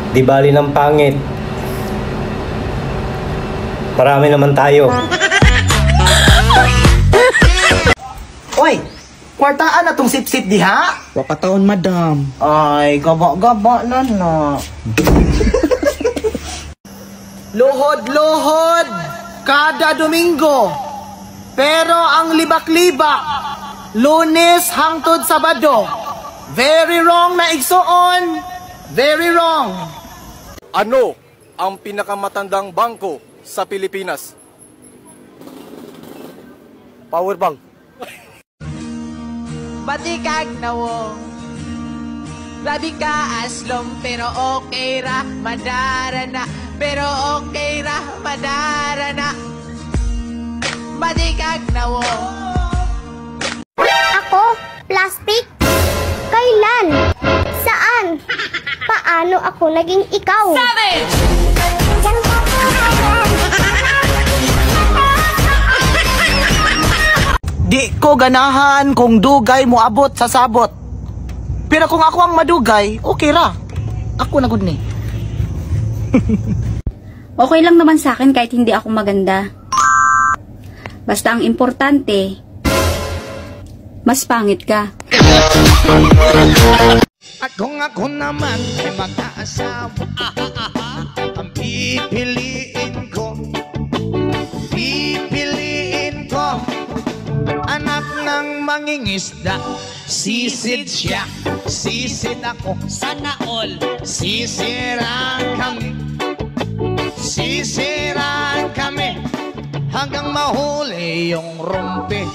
Di bali ng pangit. Marami naman tayo. Oy, kwartaan na tong sip-sip diha? Wakataon, madam. Ay, gaba-gaba na na. Luhod-luhod kada Domingo. Pero ang libak-libak, Lunes hangtod Sabado. Very wrong na igsuon. Very wrong. Ano ang pinakamatandang bangko sa Pilipinas? Powerbank. Batikag na wo. Grabe ka aslom, pero okay ra, madara na. Pero okay ra, madara na. Batikag na wo. Ako? Plastic? Kailan? Saan? Paano ako naging ikaw? Savage! Di ko ganahan kung dugay mo abot sa sabot. Pero kung ako ang madugay, okay ra. Ako na gud ni. Okay lang naman sa akin kahit hindi ako maganda. Basta ang importante, mas pangit ka. At kung ako naman ay mag-aasawa, ang pipiliin ko, anak ng mangingisda. Sisid siya, sisid ako, sana all. Sisiraan kami, hanggang mahuli yung rumpi.